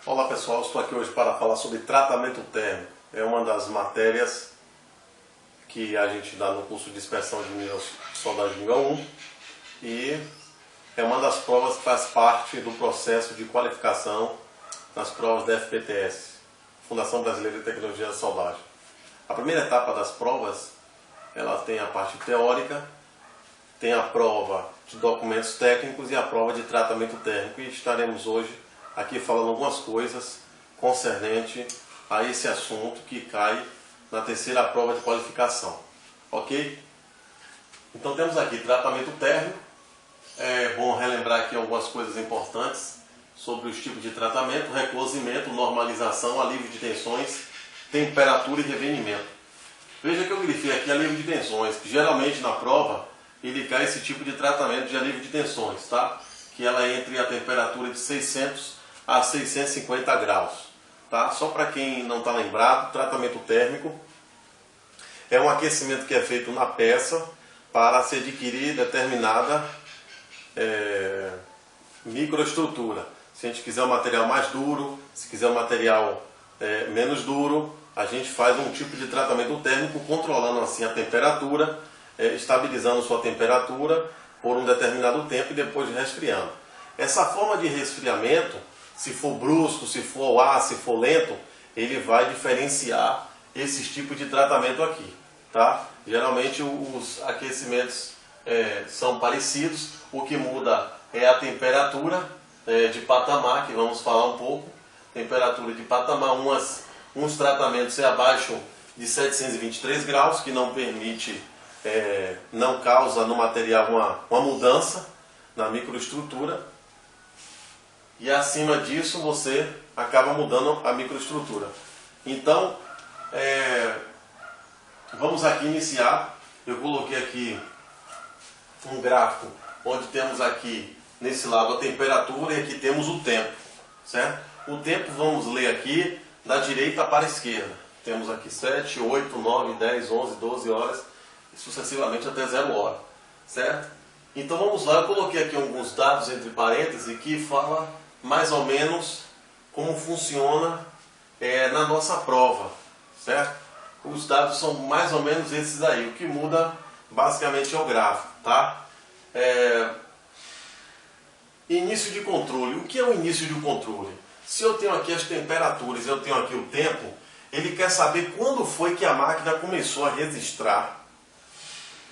Olá pessoal, estou aqui hoje para falar sobre tratamento térmico. É uma das matérias que a gente dá no curso de inspeção de minerais soldagem nível 1 e é uma das provas que faz parte do processo de qualificação nas provas da FPTS, Fundação Brasileira de Tecnologia da Soldagem. A primeira etapa das provas, ela tem a parte teórica, tem a prova de documentos técnicos e a prova de tratamento térmico, e estaremos hoje aqui falando algumas coisas concernente a esse assunto que cai na terceira prova de qualificação, ok? Então temos aqui tratamento térmico. É bom relembrar aqui algumas coisas importantes sobre os tipos de tratamento: reclosimento, normalização, alívio de tensões, temperatura e revenimento. Veja que eu grifei aqui alívio de tensões, que geralmente na prova ele cai esse tipo de tratamento de alívio de tensões, tá? Que ela é entre a temperatura de 600 a 650 graus, tá? Só para quem não está lembrado, tratamento térmico é um aquecimento que é feito na peça para se adquirir determinada microestrutura. Se a gente quiser um material mais duro, se quiser um material menos duro, a gente faz um tipo de tratamento térmico controlando assim a temperatura, estabilizando sua temperatura por um determinado tempo e depois resfriando. Essa forma de resfriamento, se for brusco, se for ao ar, se for lento, ele vai diferenciar esses tipos de tratamento aqui, tá? Geralmente os aquecimentos são parecidos, o que muda é a temperatura de patamar, que vamos falar um pouco. Temperatura de patamar, uns tratamentos é abaixo de 723 graus, que não permite, não causa no material uma mudança na microestrutura. E acima disso você acaba mudando a microestrutura. Então, vamos aqui iniciar. Eu coloquei aqui um gráfico onde temos aqui nesse lado a temperatura e aqui temos o tempo, certo? O tempo vamos ler aqui da direita para a esquerda. Temos aqui 7, 8, 9, 10, 11, 12 horas e sucessivamente até 0 hora, certo? Então vamos lá, eu coloquei aqui alguns dados entre parênteses que fala mais ou menos como funciona na nossa prova, certo? Os dados são mais ou menos esses aí. O que muda basicamente é o gráfico, tá? Início de controle. O que é o início de controle? Se eu tenho aqui as temperaturas, eu tenho aqui o tempo, ele quer saber quando foi que a máquina começou a registrar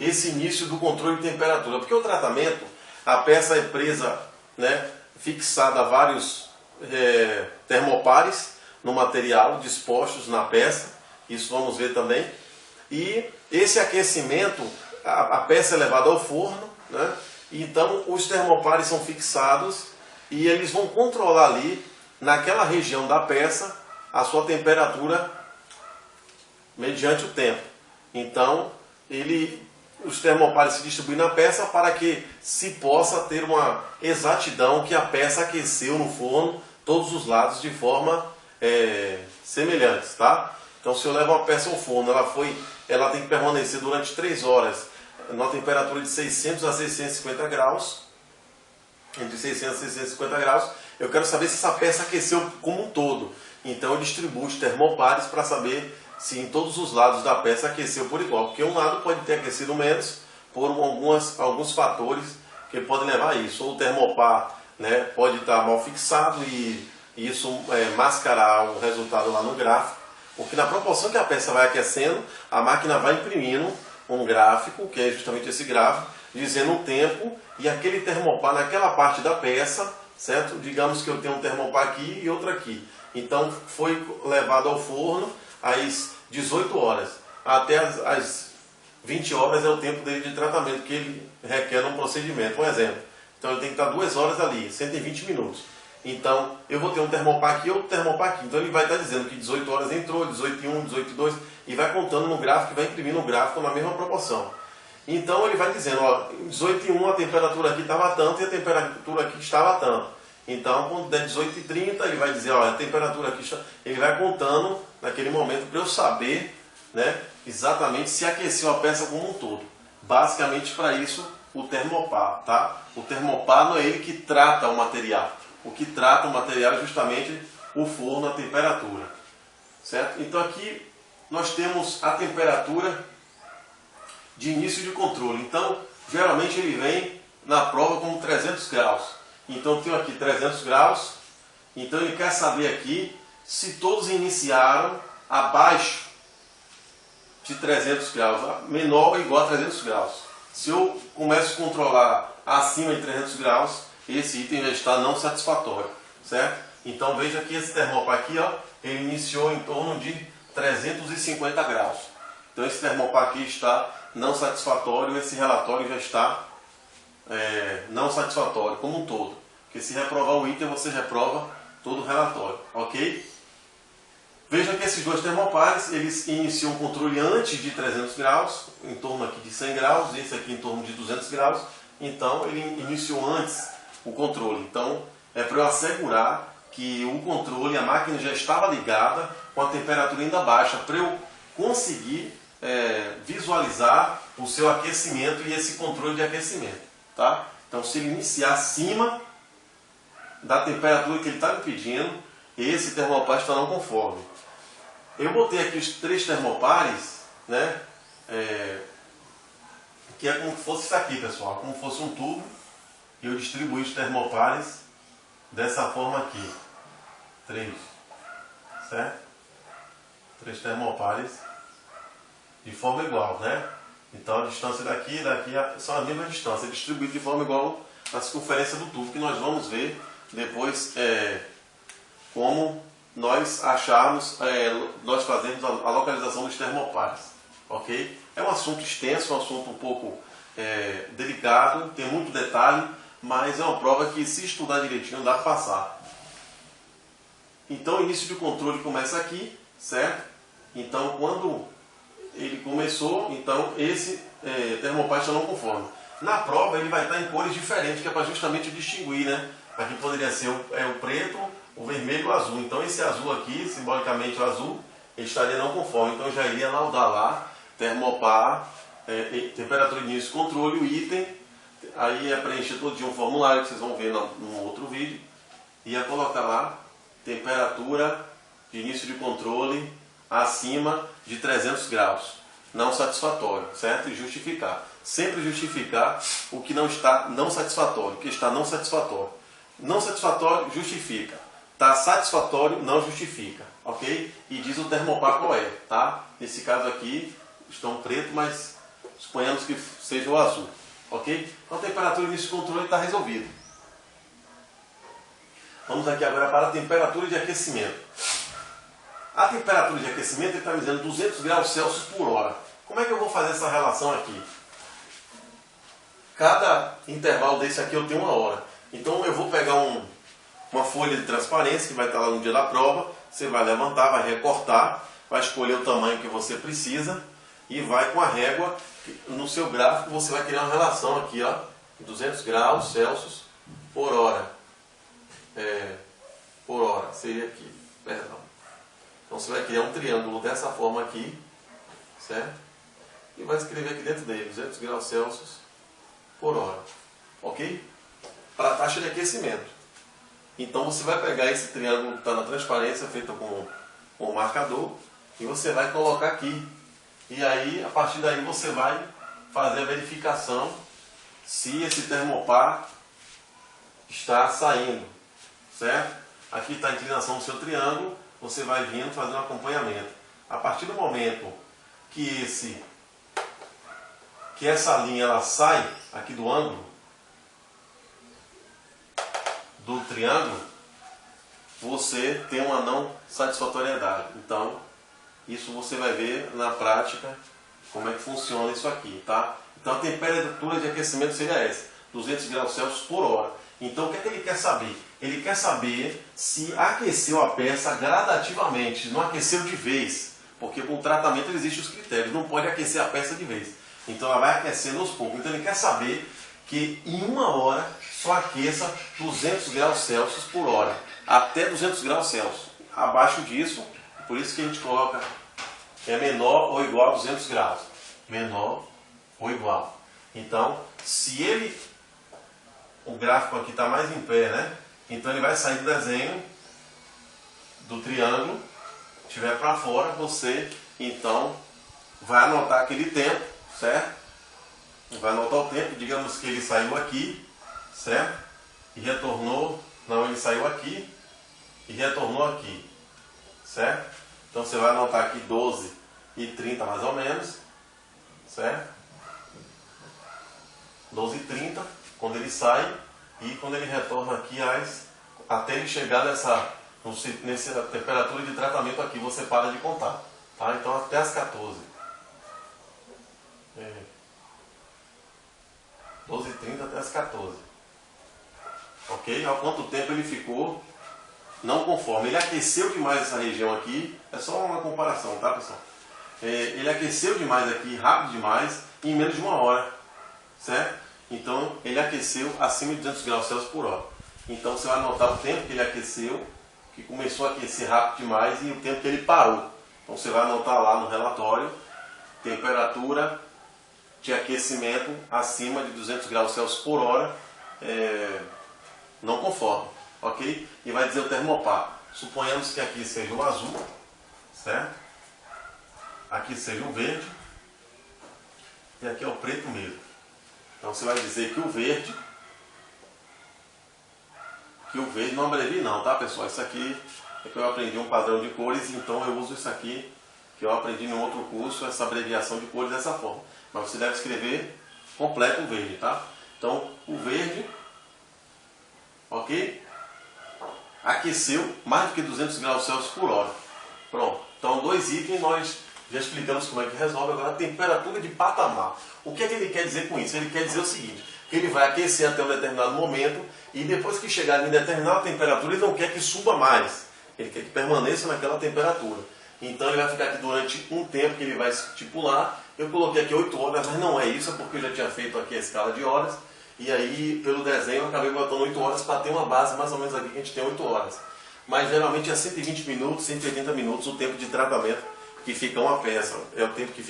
esse início do controle de temperatura. Porque o tratamento, a peça é presa, né, fixada a vários termopares no material dispostos na peça, isso vamos ver também. E esse aquecimento, a peça é levada ao forno, né? Então os termopares são fixados e eles vão controlar ali, naquela região da peça, a sua temperatura mediante o tempo. Então os termopares se distribuem na peça para que se possa ter uma exatidão que a peça aqueceu no forno todos os lados de forma semelhante, tá? Então se eu levo uma peça ao forno, ela tem que permanecer durante 3 horas numa temperatura de 600 a 650 graus, entre 600 a 650 graus, eu quero saber se essa peça aqueceu como um todo. Então eu distribuo os termopares para saber se em todos os lados da peça aqueceu por igual, porque um lado pode ter aquecido menos por alguns fatores que podem levar a isso. Ou o termopar, né, pode estar mal fixado e isso mascarar o resultado lá no gráfico, porque na proporção que a peça vai aquecendo, a máquina vai imprimindo um gráfico, que é justamente esse gráfico, dizendo o tempo e aquele termopar naquela parte da peça, certo? Digamos que eu tenho um termopar aqui e outro aqui. Então foi levado ao forno às 18 horas, até as 20 horas é o tempo dele de tratamento que ele requer um procedimento. Um exemplo, então ele tem que estar 2 horas ali, 120 minutos. Então eu vou ter um termopar aqui e outro termopar aqui. Então ele vai estar dizendo que 18 horas entrou, 18h1, 18h2, e vai contando no gráfico e vai imprimindo o gráfico na mesma proporção. Então ele vai dizendo, ó, 18h1 a temperatura aqui estava tanto e a temperatura aqui estava tanto. Então quando der 18h30 ele vai dizer, ó, a temperatura aqui está... Ele vai contando naquele momento para eu saber, né, exatamente se aqueceu a peça como um todo. Basicamente para isso o termopar, tá? O termopar não é ele que trata o material. O que trata o material é justamente o forno, a temperatura, certo? Então aqui nós temos a temperatura de início de controle. Então, geralmente ele vem na prova como 300 graus. Então, eu tenho aqui 300 graus. Então, ele quer saber aqui se todos iniciaram abaixo de 300 graus, menor ou igual a 300 graus. Se eu começo a controlar acima de 300 graus, esse item já está não satisfatório, certo? Então, veja que esse termopar aqui, ó, ele iniciou em torno de 350 graus. Então, esse termopar aqui está não satisfatório, esse relatório já está não satisfatório como um todo. Porque se reprovar o item, você reprova todo o relatório, ok? Veja que esses dois termopares, eles iniciam o controle antes de 300 graus, em torno aqui de 100 graus, esse aqui em torno de 200 graus. Então, ele iniciou antes o controle. Então, é para eu assegurar que o controle, a máquina já estava ligada com a temperatura ainda baixa, para eu conseguir visualizar o seu aquecimento e esse controle de aquecimento, tá? Então, se ele iniciar acima da temperatura que ele está me pedindo, esse termopar está não conforme. Eu botei aqui os 3 termopares, né? Que é como se fosse isso aqui, pessoal, como se fosse um tubo. E eu distribuí os termopares dessa forma aqui. 3, certo? 3 termopares de forma igual, né? Então a distância daqui e daqui são a mesma distância, distribuído de forma igual à circunferência do tubo, que nós vamos ver depois como nós acharmos, nós fazemos a localização dos termopares, ok? É um assunto extenso, um assunto um pouco delicado, tem muito detalhe, mas é uma prova que, se estudar direitinho, dá para passar. Então o início de controle começa aqui, certo? Então quando ele começou, então esse termopar está não conforme. Na prova ele vai estar em cores diferentes, que é para justamente distinguir, né? Aqui poderia ser o preto, o vermelho e o azul. Então esse azul aqui, simbolicamente o azul, ele estaria não conforme. Então eu já iria laudar lá, termopar, temperatura de início, controle, o item. Aí é preencher todo dia um formulário que vocês vão ver num outro vídeo. Ia colocar lá, temperatura de início de controle acima de 300 graus. Não satisfatório, certo? E justificar. Sempre justificar o que não está não satisfatório, o que está não satisfatório. Não satisfatório, justifica. Está satisfatório, não justifica. Ok? E diz o termopar qual é, tá? Nesse caso aqui, estão preto, mas suponhamos que seja o azul. Ok? Então a temperatura nesse controle está resolvido. Vamos aqui agora para a temperatura de aquecimento. A temperatura de aquecimento ele está me dizendo 200 graus Celsius por hora. Como é que eu vou fazer essa relação aqui? Cada intervalo desse aqui eu tenho 1 hora. Então eu vou pegar uma folha de transparência que vai estar lá no dia da prova. Você vai levantar, vai recortar, vai escolher o tamanho que você precisa e vai com a régua. No seu gráfico você vai criar uma relação aqui, ó, 200 graus Celsius por hora. Por hora, seria aqui, perdão. Então você vai criar um triângulo dessa forma aqui, certo? E vai escrever aqui dentro dele, 200 graus Celsius por hora, ok? Para a taxa de aquecimento. Então você vai pegar esse triângulo que está na transparência, feito com o marcador, e você vai colocar aqui. E aí, a partir daí, você vai fazer a verificação se esse termopar está saindo, certo? Aqui está a inclinação do seu triângulo, você vai vindo fazendo um acompanhamento. A partir do momento que essa linha ela sai aqui do ângulo do triângulo, você tem uma não satisfatoriedade. Então, isso você vai ver na prática como é que funciona isso aqui, tá? Então a temperatura de aquecimento seria essa, 200 graus Celsius por hora. Então o que é que ele quer saber? Ele quer saber se aqueceu a peça gradativamente, não aqueceu de vez, porque com o tratamento existem os critérios, não pode aquecer a peça de vez. Então ela vai aquecendo aos poucos. Então ele quer saber que em 1 hora só aqueça 200 graus Celsius por hora, até 200 graus Celsius. Abaixo disso, por isso que a gente coloca menor ou igual a 200 graus. Menor ou igual. Então, se o gráfico aqui está mais em pé, né? Então ele vai sair do desenho do triângulo estiver para fora, você então vai anotar aquele tempo, certo? Vai anotar o tempo, digamos que ele saiu aqui, certo? E retornou, não, ele saiu aqui e retornou aqui, certo? Então você vai anotar aqui 12h30 mais ou menos, certo? 12h30, quando ele sai, e quando ele retorna aqui, até ele chegar nessa temperatura de tratamento aqui, você para de contar, tá? Então até as 14. 12h30 até as 14. Ok? Há quanto tempo ele ficou não conforme. Ele aqueceu demais essa região aqui, é só uma comparação, tá, pessoal? Ele aqueceu demais aqui, rápido demais, em menos de 1 hora, certo? Então ele aqueceu acima de 200 graus Celsius por hora. Então você vai anotar o tempo que ele aqueceu, que começou a aquecer rápido demais, e o tempo que ele parou. Então você vai anotar lá no relatório, temperatura de aquecimento acima de 200 graus Celsius por hora, não conforme, ok? E vai dizer o termopar. Suponhamos que aqui seja o azul, certo? Aqui seja o verde, e aqui é o preto mesmo. Então você vai dizer que o verde, não abrevie não, tá, pessoal? Isso aqui é que eu aprendi um padrão de cores, então eu uso isso aqui, que eu aprendi em outro curso, essa abreviação de cores dessa forma. Mas você deve escrever completo o verde, tá? Então, o verde, ok? Aqueceu mais do que 200 graus Celsius por hora. Pronto. Então, 2 itens nós já explicamos como é que resolve. Agora, a temperatura de patamar. O que é que ele quer dizer com isso? Ele quer dizer o seguinte, que ele vai aquecer até um determinado momento e depois que chegar em determinada temperatura, ele não quer que suba mais. Ele quer que permaneça naquela temperatura. Então, ele vai ficar aqui durante um tempo que ele vai estipular. Eu coloquei aqui 8 horas, mas não é isso, é porque eu já tinha feito aqui a escala de horas. E aí, pelo desenho, eu acabei botando 8 horas para ter uma base mais ou menos aqui que a gente tem 8 horas. Mas geralmente é 120 minutos, 180 minutos o tempo de tratamento que fica uma peça. É o tempo que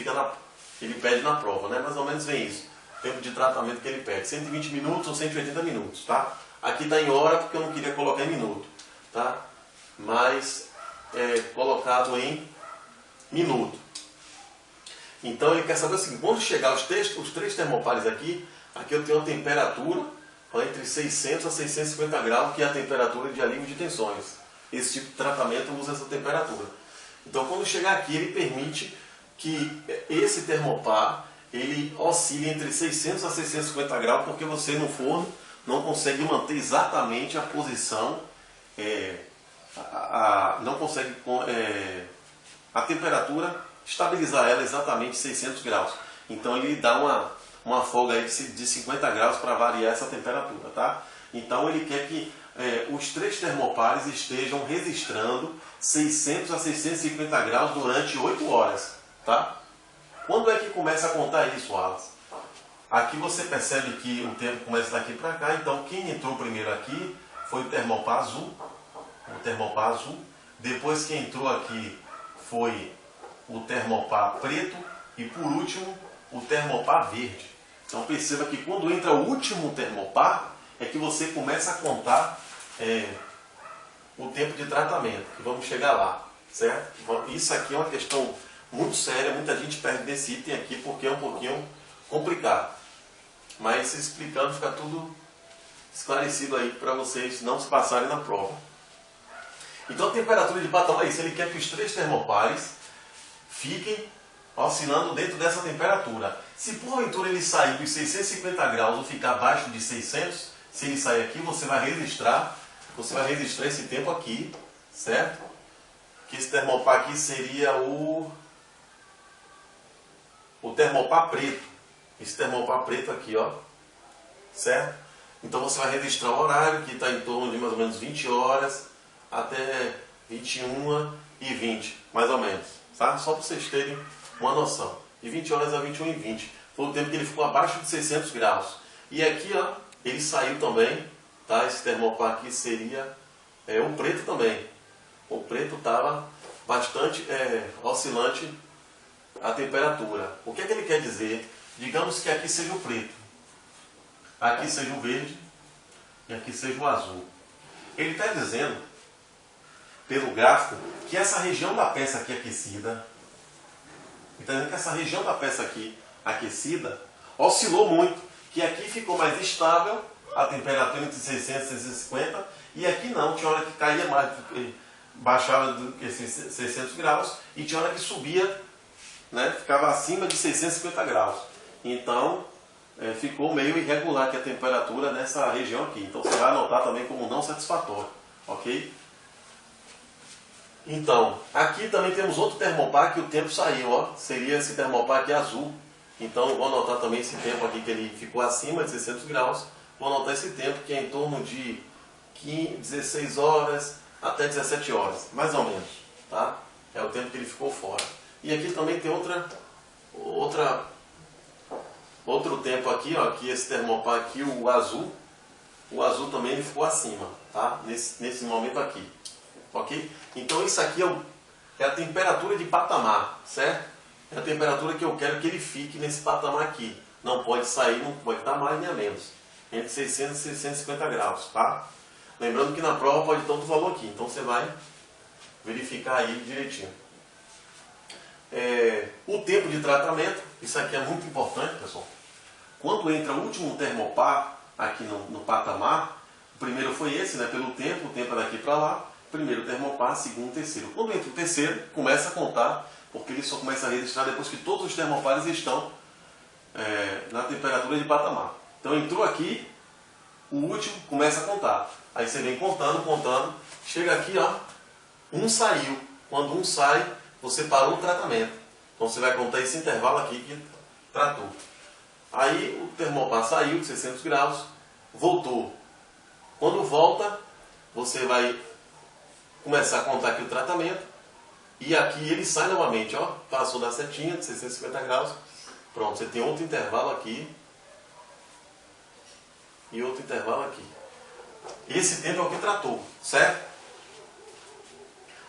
ele pede na prova, né? Mais ou menos vem isso. O tempo de tratamento que ele pede. 120 minutos ou 180 minutos, tá? Aqui está em hora porque eu não queria colocar em minuto, tá? Mas é colocado em minuto. Então ele quer saber o seguinte, quando chegar os 3 termopares aqui eu tenho uma temperatura entre 600 a 650 graus, que é a temperatura de alívio de tensões. Esse tipo de tratamento usa essa temperatura. Então quando chegar aqui, ele permite que esse termopar ele oscile entre 600 a 650 graus, porque você no forno não consegue manter exatamente a posição, não consegue a temperatura, estabilizar ela exatamente 600 graus. Então ele dá uma folga aí de 50 graus para variar essa temperatura, tá? Então ele quer que os 3 termopares estejam registrando 600 a 650 graus durante 8 horas, tá? Quando é que começa a contar isso, Wallace? Aqui você percebe que o tempo começa daqui para cá, então quem entrou primeiro aqui foi o termopar azul, depois quem entrou aqui foi o termopar preto e por último o termopar verde. Então perceba que quando entra o último termopar é que você começa a contar o tempo de tratamento, que vamos chegar lá, certo? Isso aqui é uma questão muito séria, muita gente perde desse item aqui porque é um pouquinho complicado. Mas explicando fica tudo esclarecido aí para vocês não se passarem na prova. Então a temperatura de patamar é isso, ele quer que os 3 termopares fiquem oscilando dentro dessa temperatura. Se porventura ele sair dos 650 graus ou ficar abaixo de 600, se ele sair aqui, você vai registrar esse tempo aqui, certo? Que esse termopar aqui seria o termopar preto. Esse termopar preto aqui, ó, certo? Então você vai registrar o horário, que está em torno de mais ou menos 20 horas até 21h20, mais ou menos, tá? Só para vocês terem uma noção. De 20 horas a 21h20. Foi o tempo que ele ficou abaixo de 600 graus. E aqui, ó, ele saiu também, tá? Esse termopar aqui seria o preto também. O preto estava bastante oscilante a temperatura. O que é que ele quer dizer? Digamos que aqui seja o preto, aqui seja o verde e aqui seja o azul. Ele está dizendo pelo gráfico que essa região da peça aqui aquecida, entendendo que essa região da peça aqui aquecida oscilou muito, que aqui ficou mais estável a temperatura entre 600 e 650, e aqui não, tinha hora que caía mais, baixava do que 600 graus, e tinha hora que subia, né, ficava acima de 650 graus. Então, ficou meio irregular aqui a temperatura nessa região aqui. Então, você vai anotar também como não satisfatório, ok? Então, aqui também temos outro termopar que o tempo saiu, ó, seria esse termopar aqui azul. Então, eu vou anotar também esse tempo aqui que ele ficou acima de 600 graus. Vou anotar esse tempo que é em torno de 16 horas até 17 horas, mais ou menos, tá? É o tempo que ele ficou fora. E aqui também tem outro tempo aqui, ó, que esse termopar aqui, o azul também ele ficou acima, tá? Nesse momento aqui, ok? Então isso aqui é a temperatura de patamar, certo? É a temperatura que eu quero que ele fique nesse patamar aqui. Não pode sair, não pode estar mais nem a menos. Entre 600 e 650 graus, tá? Lembrando que na prova pode ter outro valor aqui, então você vai verificar aí direitinho. O tempo de tratamento, isso aqui é muito importante, pessoal. Quando entra o último termopar aqui no patamar, o primeiro foi esse, né, pelo tempo, o tempo é daqui para lá, primeiro termopar, segundo, terceiro. Quando entra o terceiro, começa a contar, porque ele só começa a registrar depois que todos os termopares estão na temperatura de patamar. Então entrou aqui, o último começa a contar. Aí você vem contando, chega aqui, ó, um saiu. Quando um sai, você parou o tratamento. Então você vai contar esse intervalo aqui que tratou. Aí o termopar saiu de 600 graus, voltou. Quando volta, você vai começar a contar aqui o tratamento. E aqui ele sai novamente, ó, passou da setinha de 650 graus. Pronto, você tem outro intervalo aqui. E outro intervalo aqui. Esse tempo é o que tratou, certo?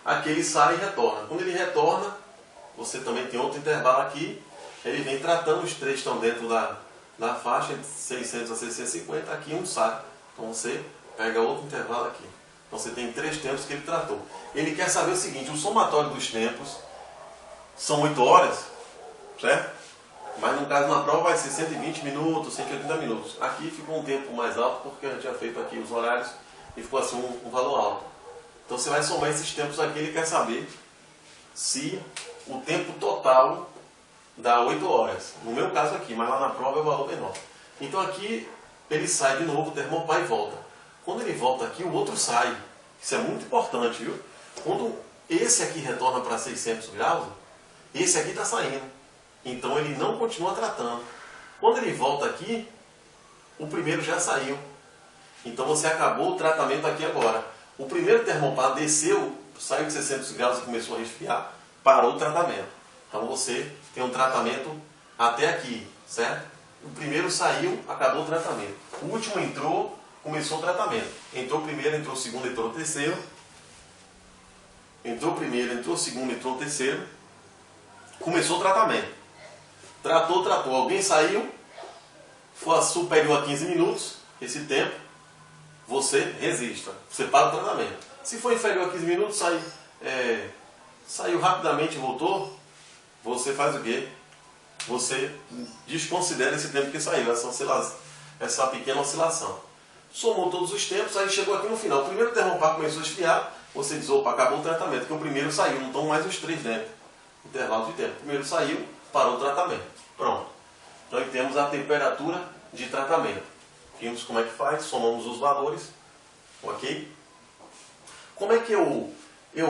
Aqui ele sai e retorna. Quando ele retorna, você também tem outro intervalo aqui. Ele vem tratando, os três estão dentro da faixa de 600 a 650. Aqui um sai. Então você pega outro intervalo aqui. Então você tem 3 tempos que ele tratou. Ele quer saber o seguinte, o somatório dos tempos são 8 horas, certo? Mas no caso na prova vai ser 120 minutos, 180 minutos. Aqui ficou um tempo mais alto porque a gente tinha feito aqui os horários e ficou assim um valor alto. Então você vai somar esses tempos aqui, ele quer saber se o tempo total dá 8 horas. No meu caso aqui, mas lá na prova é o valor menor. Então aqui ele sai de novo, o termopar e volta. Quando ele volta aqui, o outro sai. Isso é muito importante, viu? Quando esse aqui retorna para 600 graus, esse aqui está saindo. Então ele não continua tratando. Quando ele volta aqui, o primeiro já saiu. Então você acabou o tratamento aqui agora. O primeiro termopar desceu, saiu de 600 graus e começou a resfriar, parou o tratamento. Então você tem um tratamento até aqui, certo? O primeiro saiu, acabou o tratamento. O último entrou, começou o tratamento. Entrou o primeiro, entrou o segundo, entrou o terceiro. Entrou o primeiro, entrou o segundo, entrou o terceiro. Começou o tratamento. Tratou. Alguém saiu, foi superior a 15 minutos, esse tempo, você registra. Você para o tratamento. Se for inferior a 15 minutos, saiu rapidamente e voltou, você faz o quê? Você desconsidera esse tempo que saiu, essa pequena oscilação. Somou todos os tempos, aí chegou aqui no final. O primeiro termopar começou a esfriar, você diz, opa, acabou o tratamento, porque o primeiro saiu, não estão mais os 3 dentro. Intervalo de tempo. O primeiro saiu, parou o tratamento. Pronto. Então aí temos a temperatura de tratamento. Vimos como é que faz, somamos os valores, ok? Como é que eu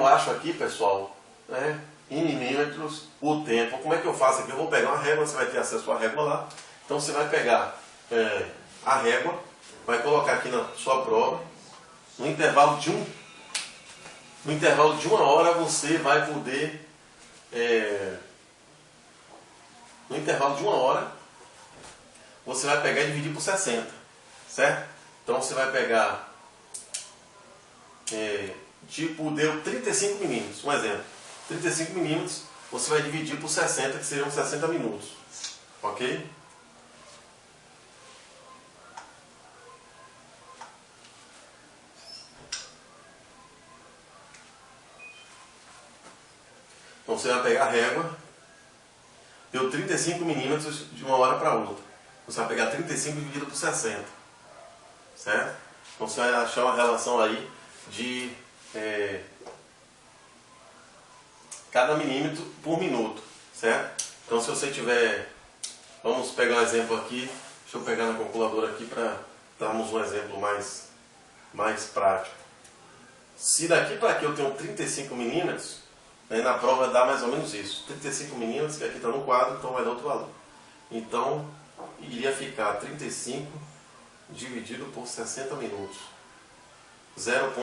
acho aqui, pessoal, né, em milímetros, o tempo? Como é que eu faço aqui? Eu vou pegar uma régua, você vai ter acesso à régua lá. Então você vai pegar a régua, vai colocar aqui na sua prova, no intervalo de 1 hora você vai poder, no intervalo de 1 hora, você vai pegar e dividir por 60, certo? Então você vai pegar, deu 35 milímetros, um exemplo. 35 milímetros, você vai dividir por 60, que seriam 60 minutos, ok? Então você vai pegar a régua, deu 35 milímetros de uma hora para outra. Você vai pegar 35 dividido por 60, certo? Então você vai achar uma relação aí de cada milímetro por minuto, certo? Então se você tiver, vamos pegar um exemplo aqui, deixa eu pegar na calculadora aqui para darmos um exemplo mais prático. Se daqui para aqui eu tenho 35 milímetros, né, na prova dá mais ou menos isso, 35 milímetros, que aqui está no quadro, então vai dar outro valor. Então iria ficar 35 dividido por 60 minutos, 0,5.